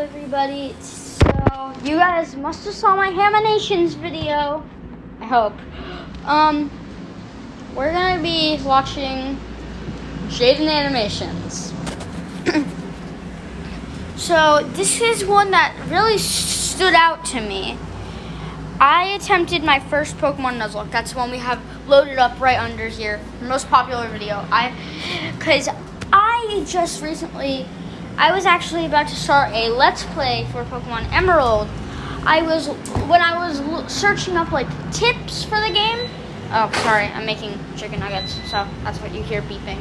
everybody. So you guys must have saw my Haminations video. I hope. We're gonna be watching Jaiden animations. So this is one that really stood out to me. I attempted my first Pokemon Nuzlocke. That's the one we have loaded up right under here. Most popular video. Because I just recently, I was actually about to start a Let's Play for Pokemon Emerald. When I was searching up like tips for the game. Oh, sorry, I'm making chicken nuggets, so that's what you hear beeping.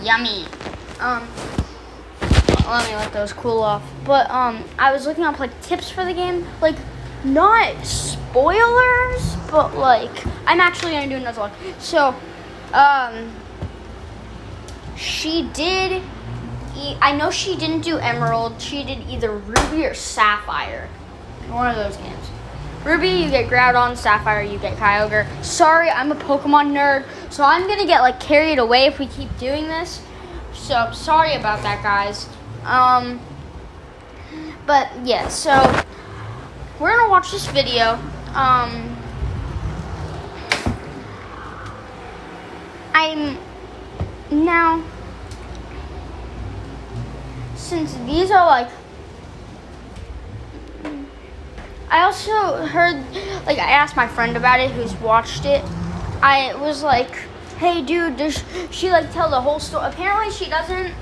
Yummy. Let me let those cool off. But I was looking up like tips for the game, like not spoilers, but like I'm actually gonna do a Nuzlocke. So, she did. I know she didn't do Emerald. She did either Ruby or Sapphire. One of those games. Ruby, you get Groudon. Sapphire, you get Kyogre. Sorry, I'm a Pokemon nerd, so I'm gonna get like carried away if we keep doing this. So sorry about that, guys. But yeah, so we're gonna watch this video. Now, since these are like, I also heard, like I asked my friend about it who's watched it. I was like, hey dude, does she like tell the whole story? Apparently she doesn't.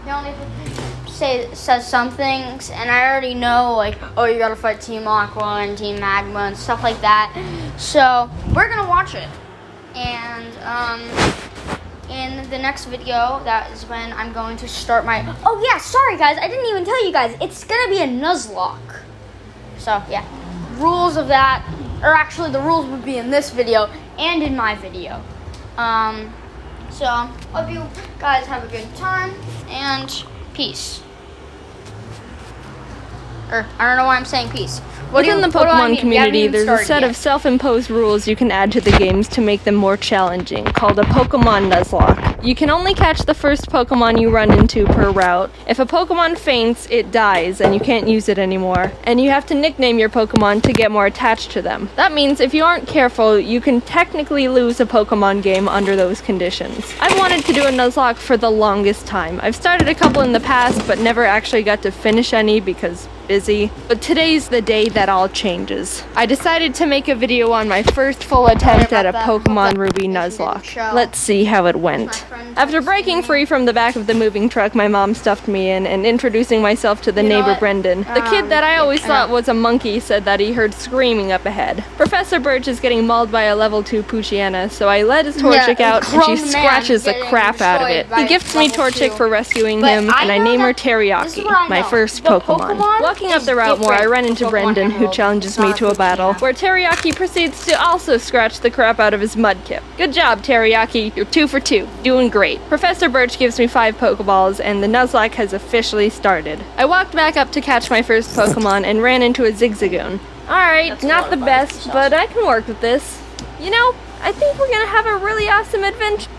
She only says some things, and I already know like, oh, you gotta fight Team Aqua and Team Magma and stuff like that. So we're gonna watch it, and in the next video, that is when I'm going to start my. Oh yeah, sorry guys, I didn't even tell you guys. It's gonna be a Nuzlocke. So yeah, rules of that, or actually the rules would be in this video and in my video. So hope you guys have a good time and peace. Or I don't know why I'm saying peace. Within the Pokemon community, there's a set of self-imposed rules you can add to the games to make them more challenging, called a Pokemon Nuzlocke. You can only catch the first Pokemon you run into per route. If a Pokemon faints, it dies, and you can't use it anymore. And you have to nickname your Pokemon to get more attached to them. That means if you aren't careful, you can technically lose a Pokemon game under those conditions. I've wanted to do a Nuzlocke for the longest time. I've started a couple in the past, but never actually got to finish any because busy. But today's the day that all changes. I decided to make a video on my first full attempt at a Pokemon Ruby Nuzlocke. Let's see how it went. After breaking free from the back of the moving truck my mom stuffed me in and introducing myself to the neighbor Brendan, the kid that I always thought was a monkey said that he heard screaming up ahead. Professor Birch is getting mauled by a level 2 Poochyena, so I let his Torchic out and she scratches the crap out of it. He gifts me Torchic for rescuing him, and I name her Teriyaki, my first Pokemon. Walking up the route more, I run into Brendan, who challenges me to a battle, where Teriyaki proceeds to also scratch the crap out of his Mudkip. Good job, Teriyaki. You're 2 for 2. Doing great. Professor Birch gives me 5 Pokeballs, and the Nuzlocke has officially started. I walked back up to catch my first Pokemon and ran into a Zigzagoon. Alright, not the best, but I can work with this. You know, I think we're gonna have a really awesome adventure.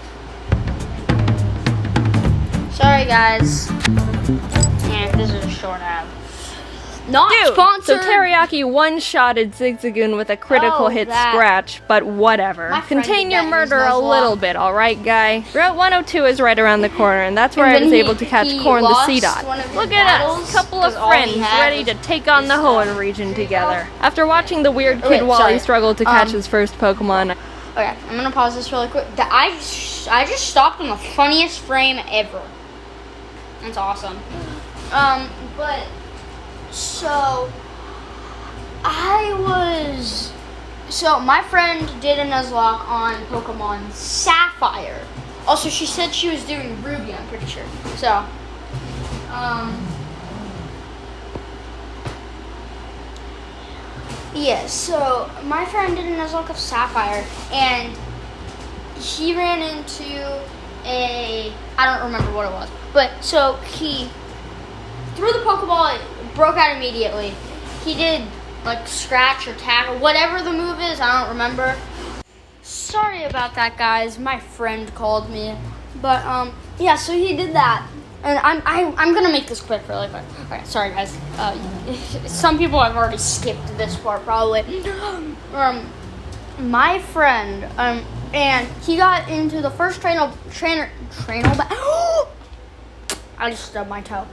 Sorry guys. Yeah, this is a short ad. Not sponsored. So Teriyaki one-shotted Zigzagoon with a critical hit scratch, but whatever. Contain your murder a little bit, alright, guy? Route 102 is right around the corner, and that's where I was able to catch Corn the Seedot. Look at us, couple of friends ready to take on the Hoenn region together. After watching the weird kid Wally struggle to catch his first Pokemon. Okay, I'm gonna pause this really quick. I just stopped on the funniest frame ever. That's awesome. But so my friend did a Nuzlocke on Pokemon Sapphire. Also, she said she was doing Ruby, I'm pretty sure. So, yeah, so my friend did a Nuzlocke of Sapphire, and he ran into I don't remember what it was, but so he threw the Pokeball, it broke out immediately. He did like scratch or tackle, whatever the move is, I don't remember. Sorry about that, guys. My friend called me. But, yeah, so he did that. And I'm gonna make this quick, really quick. Okay, sorry guys. Some people have already skipped this part probably. My friend, and he got into the first trainer battle. I just stubbed my toe.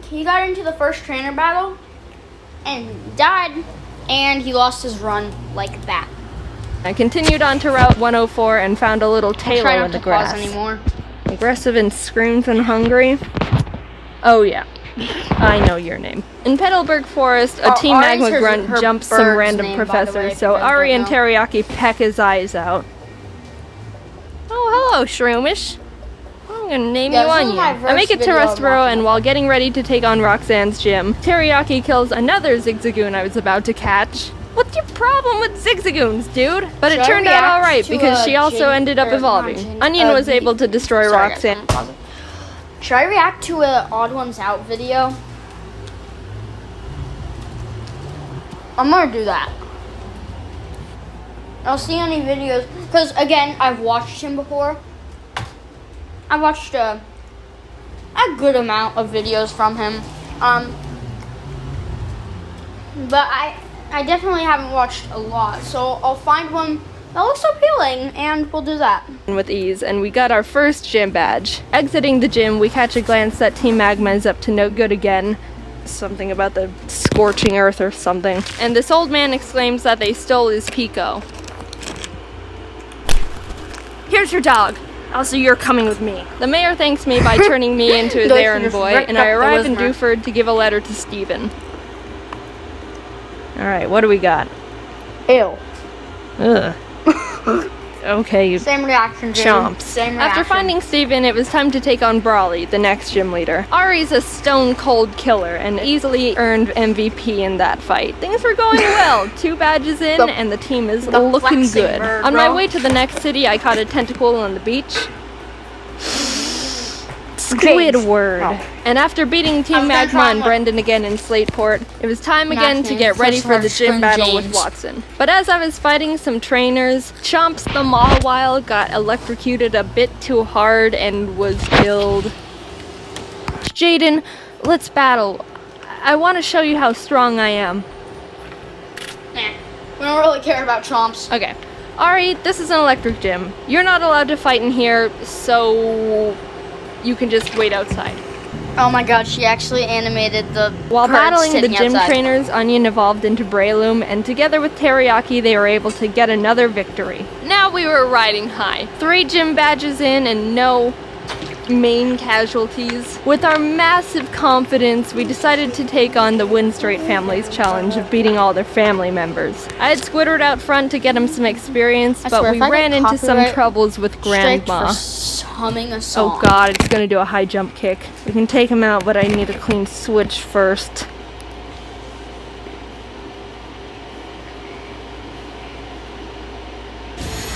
He got into the first trainer battle and died, and he lost his run like that. I continued on to Route 104 and found a little Talo in the grass. Pause anymore. Aggressive and screams and hungry. Oh yeah, I know your name. In Petalburg Forest, a Team Magma grunt jumps some random name, professor, way, so Ari and Teriyaki peck his eyes out. Oh, hello, Shroomish. I'm gonna name you Onion. I make it to Rustboro, and while getting ready to take on Roxanne's gym, Teriyaki kills another Zigzagoon I was about to catch. What's your problem with Zigzagoons, dude? But it turned out alright because she also ended up evolving. Onion was able to destroy Roxanne. Should I react to an Odd Ones Out video? I'm gonna do that. I'll see any videos, because again, I've watched him before. I watched a good amount of videos from him. But I definitely haven't watched a lot, so I'll find one that looks appealing, and we'll do that. With ease, and we got our first gym badge. Exiting the gym, we catch a glance that Team Magma is up to no good again. Something about the scorching earth or something. And this old man exclaims that they stole his Pico. Here's your dog. Also, you're coming with me. The mayor thanks me by turning me into his errand boy, and I arrive in Dewford to give a letter to Stephen. Alright, what do we got? Ew. Ugh. Okay, Same reaction, Jim. chomps. Same reaction. After finding Steven, it was time to take on Brawley, the next gym leader. Ari's a stone-cold killer and easily earned MVP in that fight. Things were going well. 2 badges in, and the team is looking good. On my way to the next city, I caught a tentacle on the beach. Squidward. Oh. And after beating Team Magma and Brendan again in Slateport, it was time again to get ready for the gym battle with Watson. But as I was fighting some trainers, Chomps the Mawile got electrocuted a bit too hard and was killed. Jaiden, let's battle. I want to show you how strong I am. Nah, we don't really care about Chomps. Okay. Ari, this is an electric gym. You're not allowed to fight in here, so you can just wait outside. Oh my god, she actually animated the While battling the gym outside. trainers, Onion evolved into Breloom, and together with Teriyaki, they were able to get another victory. Now we were riding high. 3 gym badges in and no main casualties. With our massive confidence, we decided to take on the Windstraight family's challenge of beating all their family members. I had Squidward out front to get him some experience, but we ran into some troubles with Grandma. Humming a song. Oh god, it's gonna do a high jump kick. We can take him out, but I need a clean switch first.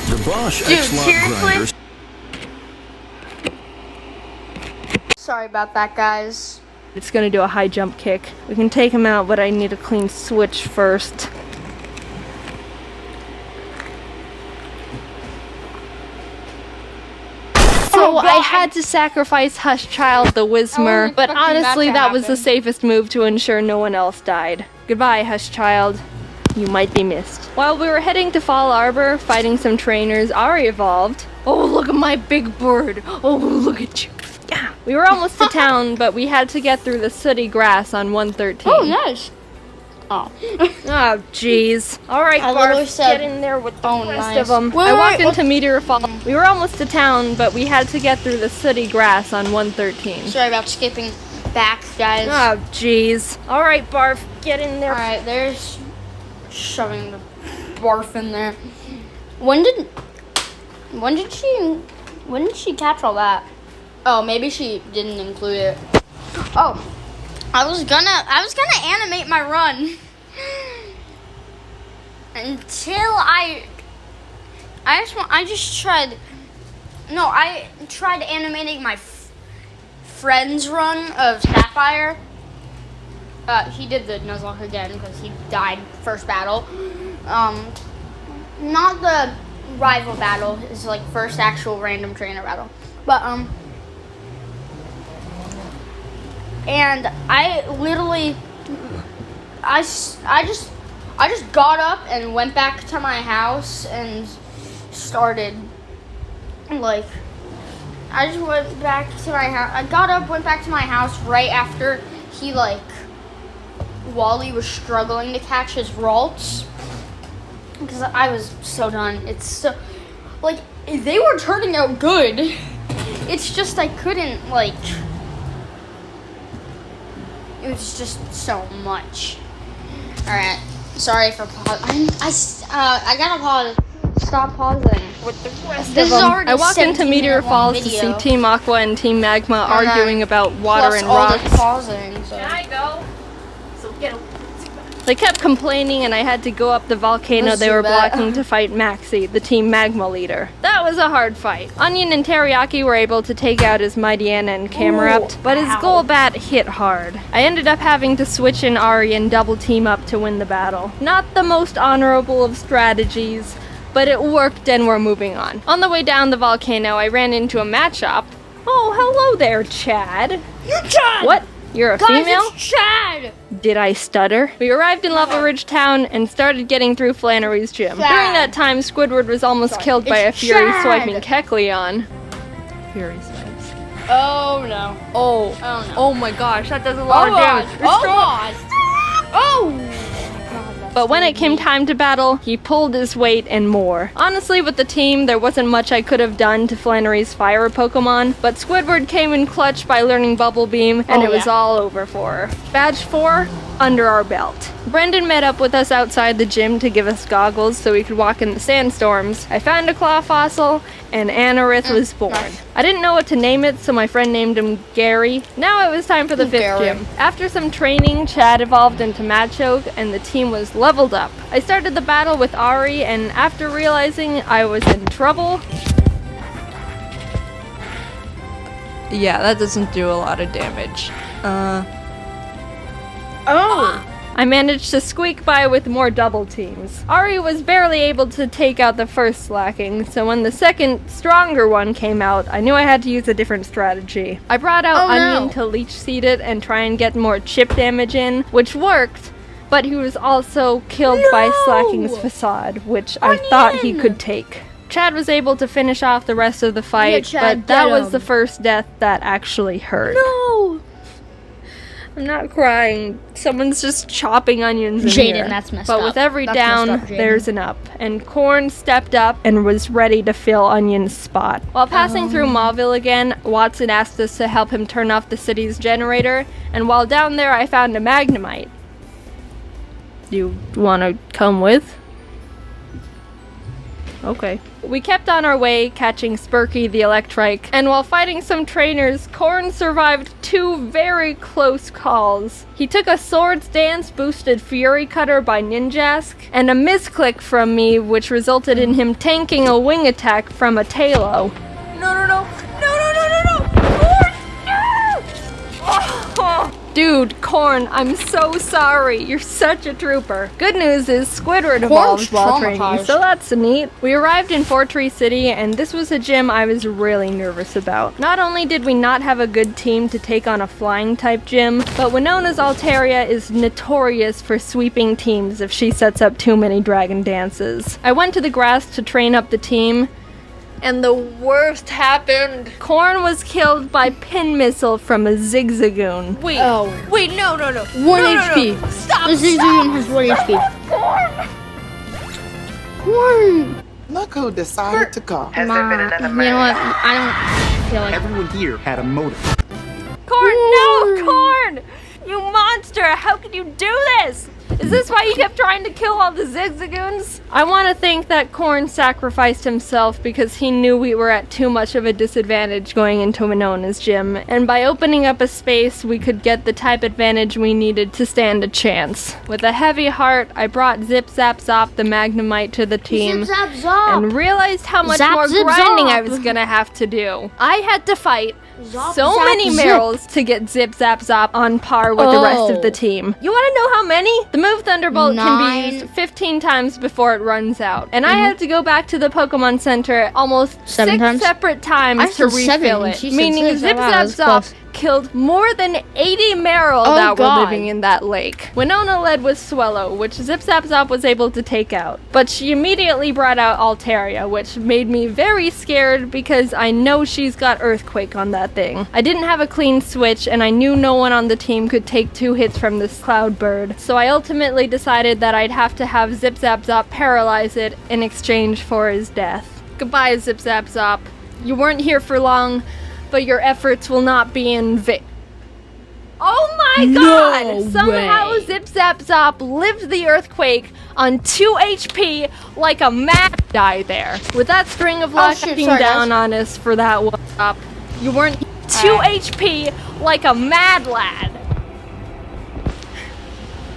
The Bosch X-Lock grinders. Sorry about that, guys. It's gonna do a high jump kick. We can take him out, but I need a clean switch first. So I had to sacrifice Hush Child the Whismer, but honestly that was the safest move to ensure no one else died. Goodbye, Hush Child. You might be missed. While we were heading to Fall Arbor, fighting some trainers, Ari evolved. Oh, look at my big bird. Oh, look at you. Yeah. We were almost to town, but we had to get through the sooty grass on 113. Oh, nice. Oh. Oh, jeez. Alright, Barf, get in there with the rest of them. I walked into Meteor Fall. We were almost to town, but we had to get through the sooty grass on 113. Sorry about skipping back, guys. Oh, jeez. Alright, Barf, get in there. Alright, there's shoving the barf in there. When did she catch all that? Oh, maybe she didn't include it. Oh. I was gonna animate my run until I tried animating my friend's run of Sapphire. He did the Nuzlocke again because he died first battle. Not the rival battle, it's like first actual random trainer battle. But and I literally, I just got up and went back to my house and started, like, I just went back to my house. I got up, went back to my house right after he, like, Wally was struggling to catch his ralts. Because I was so done. It's so, like, they were turning out good. It's just I couldn't, like, it was just so much. Alright, sorry for pausing. I gotta pause. Stop pausing with the rest This of them. I walked into Meteor Falls to see Team Aqua and Team Magma arguing about water and rocks. Pausing, so. Can I go? So get a They kept complaining and I had to go up the volcano they were blocking to fight Maxie, the Team Magma leader. That was a hard fight. Onion and Teriyaki were able to take out his Mightyena and Camerupt, but his Golbat hit hard. I ended up having to switch in Ari and double team up to win the battle. Not the most honorable of strategies, but it worked and we're moving on. On the way down the volcano, I ran into a matchup. Oh, hello there, Chad. You're Chad! What? You're a female? It's Chad! Did I stutter? We arrived in Lava Ridge Town and started getting through Flannery's gym. Chad. During that time, Squidward was almost killed by a It's Fury Chad. swiping Kecleon. Fury swipes. Oh no. Oh. Oh no. Oh my gosh, that does a lot of damage. But when it came time to battle, he pulled his weight and more. Honestly, with the team, there wasn't much I could have done to Flannery's fire Pokemon, but Squidward came in clutch by learning Bubble Beam, and it was all over for her. Badge 4, under our belt. Brendan met up with us outside the gym to give us goggles so we could walk in the sandstorms. I found a claw fossil, and Anorith was born. I didn't know what to name it, so my friend named him Gary. Now it was time for the 5th gym. After some training, Chad evolved into Machoke, and the team was leveled up. I started the battle with Ari, and after realizing I was in trouble... Yeah, that doesn't do a lot of damage. I managed to squeak by with more double teams. Ari was barely able to take out the first slacking, so when the second, stronger one came out, I knew I had to use a different strategy. I brought out Onion to leech seed it and try and get more chip damage in, which worked, but he was also killed by Slacking's facade, which I thought he could take. Chad was able to finish off the rest of the fight, but that was the first death that actually hurt. No! I'm not crying. Someone's just chopping onions in here. Jaiden, that's messed but up. with every That's down, messed up, Jaiden. there's an up. And Corn stepped up and was ready to fill Onion's spot. While passing through Mauville again, Watson asked us to help him turn off the city's generator. And while down there, I found a Magnemite. You want to come with? Okay. We kept on our way, catching Spurky the Electrike, and while fighting some trainers, Corn survived 2 very close calls. He took a Swords Dance boosted Fury Cutter by Ninjask, and a misclick from me, which resulted in him tanking a wing attack from a Talo. No! Corn, no! Oh. Dude, Corn, I'm so sorry. You're such a trooper. Good news is Squidward evolved while training, so that's neat. We arrived in Fortree City, and this was a gym I was really nervous about. Not only did we not have a good team to take on a flying-type gym, but Winona's Altaria is notorious for sweeping teams if she sets up too many dragon dances. I went to the grass to train up the team, and the worst happened. Corn was killed by pin missile from a Zigzagoon. Wait, no. 1 HP. No. Stop! The Zigzagoon has 1 HP. Corn! Look who decided to come. You know what? I don't feel like... Everyone here had a motive. Corn, no! Corn! You monster! How could you do this? Is this why you kept trying to kill all the Zigzagoons? I want to think that Corn sacrificed himself because he knew we were at too much of a disadvantage going into Winona's gym, and by opening up a space, we could get the type advantage we needed to stand a chance. With a heavy heart, I brought Zip Zap Zop the Magnemite to the team, Zip Zap Zop! and realized how much Zap, more zip, grinding zop. I was gonna have to do. I had to fight Zop, so zap, many zip. Merrills to get Zip Zap Zop on par with the rest of the team. You want to know how many? The move Thunderbolt can be 9. used 15 times before it runs out. And I had to go back to the Pokemon Center almost 7 6 times? separate I times to said 7, refill and it. she said Meaning 6. Zip Wow, Zap that's Zop close. killed more than 80 marrow that were living in that lake. Winona led with Swellow, which Zip Zap Zop was able to take out. But she immediately brought out Altaria, which made me very scared because I know she's got Earthquake on that thing. I didn't have a clean switch, and I knew no one on the team could take 2 hits from this Cloud Bird. So I ultimately decided that I'd have to have Zip Zap Zop paralyze it in exchange for his death. Goodbye, Zip Zap Zop. You weren't here for long, but your efforts will not be in vain. Oh my god! Somehow Zip Zap Zop lived the earthquake on 2 HP like a mad guy there. With that string of luck down on us for that one up. You weren't 2 HP like a mad lad.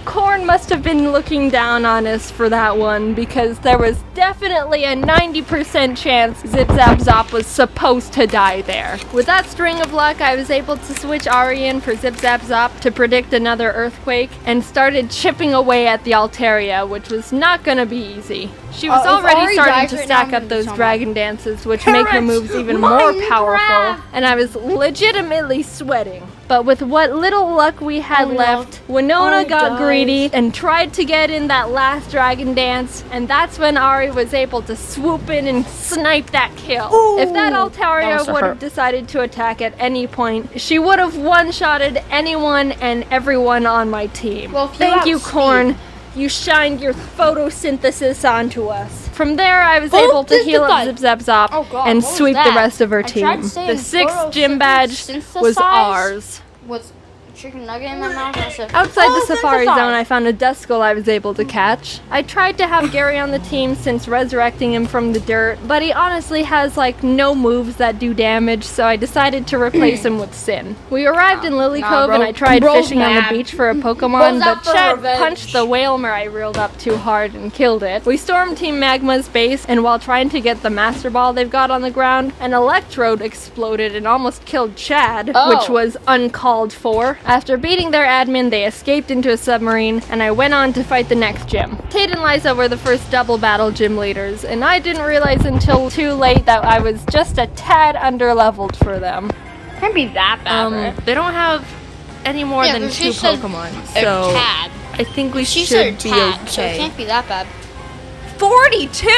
Corn must have been looking down on us for that one because there was definitely a 90% chance Zip Zap Zop was supposed to die there. With that string of luck, I was able to switch Ari in for Zip Zap Zop to predict another earthquake and started chipping away at the Altaria, which was not gonna be easy. She was already starting to stack up those dragon dances, which make her moves even more powerful, and I was legitimately sweating. But with what little luck we had left, Winona got greedy and tried to get in that last dragon dance, and that's when Ari was able to swoop in and snipe that kill. If that Altaria would have decided to attack at any point, she would have one-shotted anyone and everyone on my team. Well, thank you, Corn. You shined your photosynthesis onto us. From there, I was able to heal up Zip Zap Zop and sweep the rest of her team. The 6th gym badge was ours. With chicken nugget in my mouth. Outside the Safari Zone, I found a Duskull I was able to catch. I tried to have Gary on the team since resurrecting him from the dirt, but he honestly has like no moves that do damage, so I decided to replace him with Sin. We arrived in Lily Cove and I tried fishing on the beach for a Pokemon, but Chad punched the Whalmer I reeled up too hard and killed it. We stormed Team Magma's base, and while trying to get the Master Ball they've got on the ground, an Electrode exploded and almost killed Chad, which was uncalled for. After beating their admin, they escaped into a submarine, and I went on to fight the next gym. Tate and Liza were the first double battle gym leaders, and I didn't realize until too late that I was just a tad underleveled for them. Can't be that bad, right? They don't have any more than 2 Pokemon, so I think we should be okay. So it can't be that bad. 42?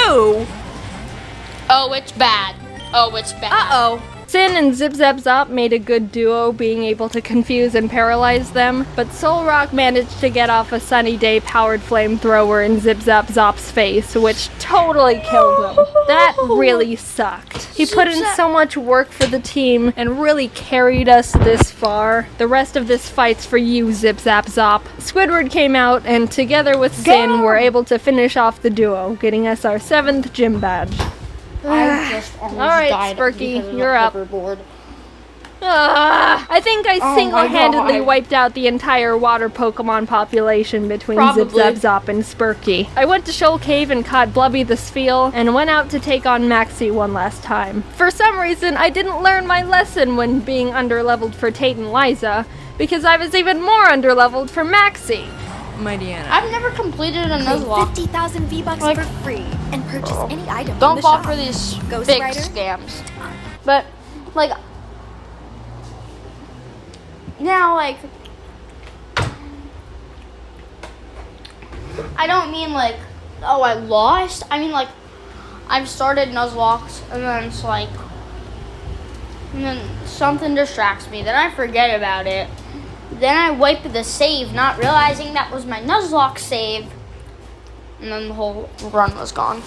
Oh, it's bad. Oh, it's bad. Uh-oh. Sin and Zip Zap Zop made a good duo, being able to confuse and paralyze them, but Solrock managed to get off a Sunny Day powered flamethrower in Zip Zap Zop's face, which totally killed him. That really sucked. He put in so much work for the team and really carried us this far. The rest of this fight's for you, Zip Zap Zop. Squidward came out, and together with Sin, were able to finish off the duo, getting us our 7th gym badge. I just almost died. Sparky, you're up. I think I single-handedly wiped out the entire water Pokemon population between Zip Zap Zop and Spurky. I went to Shoal Cave and caught Blubby the Spheal, and went out to take on Maxie one last time. For some reason, I didn't learn my lesson when being underleveled for Tate and Liza, because I was even more underleveled for Maxie. My Deanna. I've never completed a Nuzlocke. 50,000 V-Bucks for free and purchase any item. Don't fall for these big scams. But, like, now, like, I don't mean like, oh, I lost. I mean like, I've started Nuzlocks and then it's like, and then something distracts me. Then I forget about it. Then I wipe the save, not realizing that was my Nuzlocke save. And then the whole run was gone.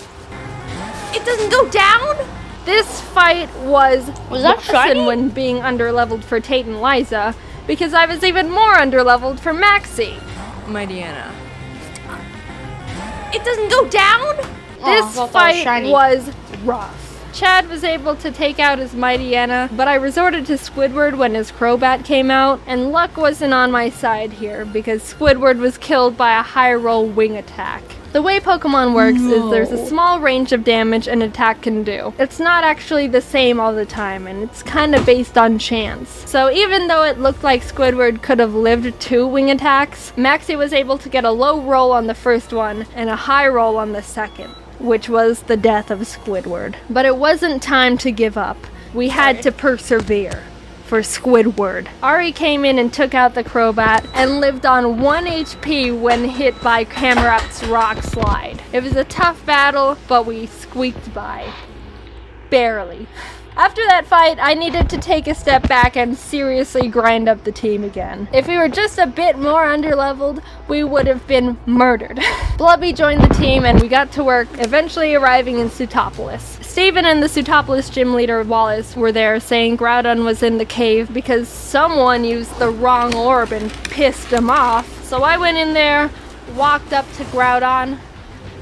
It doesn't go down? This fight was that shiny? When being underleveled for Tate and Liza, because I was even more underleveled for Maxie. My Deanna. It doesn't go down? This fight was rough. Chad was able to take out his Mightyena, but I resorted to Squidward when his Crobat came out, and luck wasn't on my side here, because Squidward was killed by a high roll wing attack. The way Pokemon works is there's a small range of damage an attack can do. It's not actually the same all the time, and it's kind of based on chance. So even though it looked like Squidward could have lived 2 wing attacks, Maxie was able to get a low roll on the first one and a high roll on the second, which was the death of Squidward. But it wasn't time to give up. We had to persevere. for Squidward. Ari came in and took out the Crobat and lived on 1 HP when hit by Camerupt's Rock Slide. It was a tough battle, but we squeaked by. Barely. After that fight, I needed to take a step back and seriously grind up the team again. If we were just a bit more underleveled, we would have been murdered. Blubby joined the team and we got to work, eventually arriving in Sutopolis. Steven and the Sutopolis gym leader Wallace were there saying Groudon was in the cave because someone used the wrong orb and pissed him off. So I went in there, walked up to Groudon,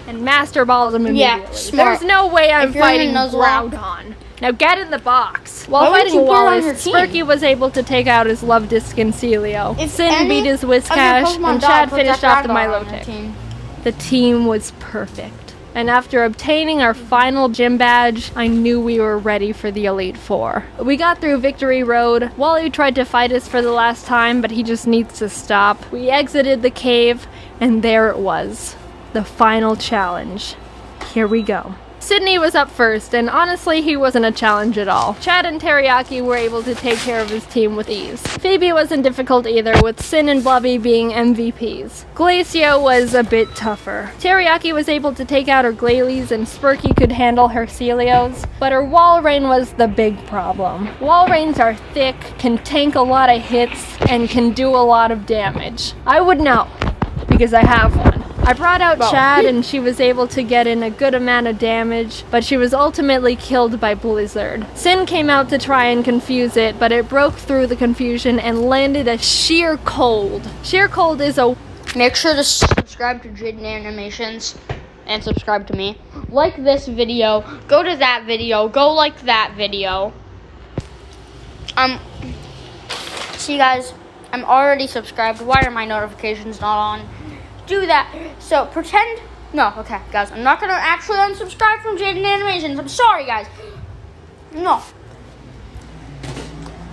and Master Balled him immediately. Yeah, smart. There's no way I'm If you're in fighting a Nuzlocke- Groudon. Now get in the box. While Why wouldn't fighting you put it on your Wallace, team? Sparky was able to take out his Luvdisc and Celio. If Sin any beat his of your Whiscash, Pokemon and die, Chad put finished that off the Groudon on your Milotic. team. The team was perfect. And after obtaining our final gym badge, I knew we were ready for the Elite Four. We got through Victory Road. Wally tried to fight us for the last time, but he just needs to stop. We exited the cave, and there it was. The final challenge. Here we go. Sydney was up first, and honestly, he wasn't a challenge at all. Chad and Teriyaki were able to take care of his team with ease. Phoebe wasn't difficult either, with Sin and Blubby being MVPs. Glacia was a bit tougher. Teriyaki was able to take out her Glalie, and Spurky could handle her Celios, but her Walrein was the big problem. Walreins are thick, can tank a lot of hits, and can do a lot of damage. I would know, because I have one. I brought out Chad and she was able to get in a good amount of damage, but she was ultimately killed by Blizzard. Sin came out to try and confuse it, but it broke through the confusion and landed a Sheer Cold. Sheer Cold is a... Make sure to subscribe to Jaiden Animations and subscribe to me. Like this video, go to that video, go like that video. See guys, I'm already subscribed. Why are my notifications not on? Do that. So pretend. No, okay, guys. I'm not gonna actually unsubscribe from Jaiden Animations. I'm sorry, guys. No.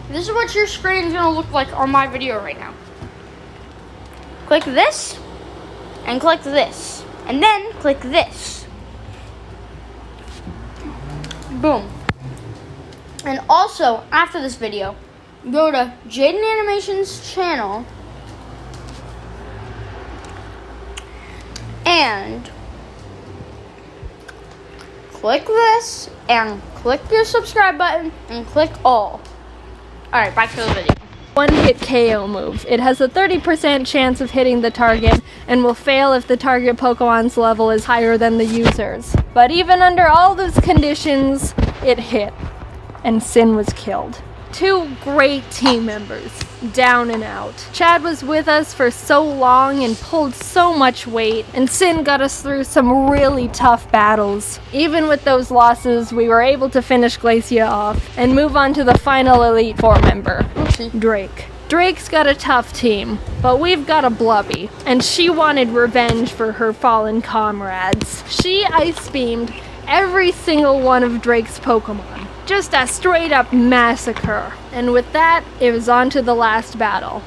This is what your screen's gonna look like on my video right now. Click this, and click this, and then click this. Boom. And also, after this video, go to Jaiden Animations channel. And click this and click your subscribe button and click all. Alright, back to the video. One-hit KO move. It has a 30% chance of hitting the target and will fail if the target Pokemon's level is higher than the user's. But even under all those conditions, it hit, and Sin was killed. Two great team members, down and out. Chad was with us for so long and pulled so much weight, and Sin got us through some really tough battles. Even with those losses, we were able to finish Glacia off and move on to the final Elite Four member, Drake. Drake's got a tough team, but we've got a Blubby, and she wanted revenge for her fallen comrades. She ice beamed every single one of Drake's Pokemon. Just a straight up massacre. And with that, it was on to the last battle.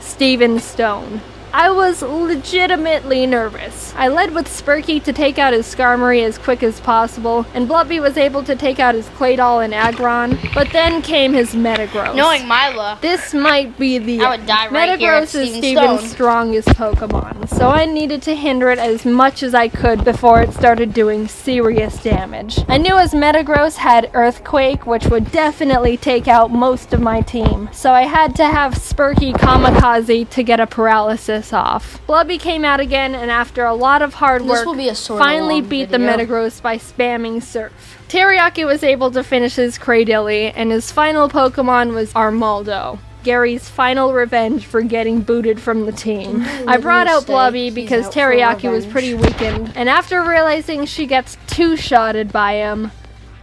Steven Stone. I was legitimately nervous. I led with Spurky to take out his Skarmory as quick as possible, and Blubby was able to take out his Claydol and Aggron, but then came his Metagross. Knowing my luck, This might be the I would die right here at Metagross is Steven Steven's Stone. strongest Pokemon, so I needed to hinder it as much as I could before it started doing serious damage. I knew his Metagross had Earthquake, which would definitely take out most of my team, so I had to have Spurky Kamikaze to get a paralysis off. Blubby came out again, and after a lot of hard work, will be a sorta finally long beat video. the Metagross by spamming Surf. Teriyaki was able to finish his Cradilly, and his final Pokemon was Armaldo. Gary's final revenge for getting booted from the team. I brought out Blubby because out for Teriyaki was revenge. pretty weakened, and after realizing she gets two-shotted by him,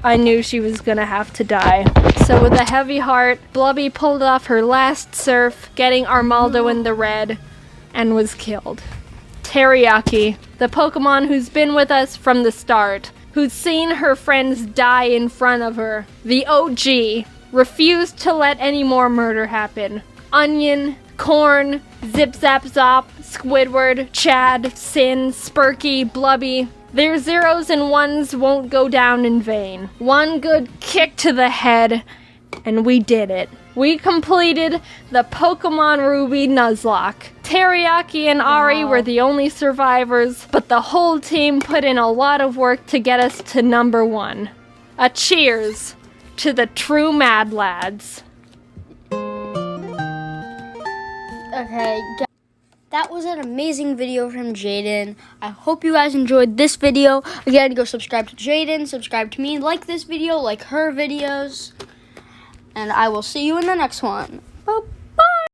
I knew she was gonna have to die. So with a heavy heart, Blubby pulled off her last Surf, getting Armaldo in the red, and was killed. Teriyaki, the Pokemon who's been with us from the start, who's seen her friends die in front of her, the OG, refused to let any more murder happen. Onion, Corn, Zip Zap Zop, Squidward, Chad, Sin, Spurky, Blubby. Their zeros and ones won't go down in vain. One good kick to the head, and we did it. We completed the Pokemon Ruby Nuzlocke. Teriyaki and Ari were the only survivors, but the whole team put in a lot of work to get us to number 1. A cheers to the true Mad Lads. Okay, that was an amazing video from Jaiden. I hope you guys enjoyed this video. Again, go subscribe to Jaiden, subscribe to me, like this video, like her videos, and I will see you in the next one.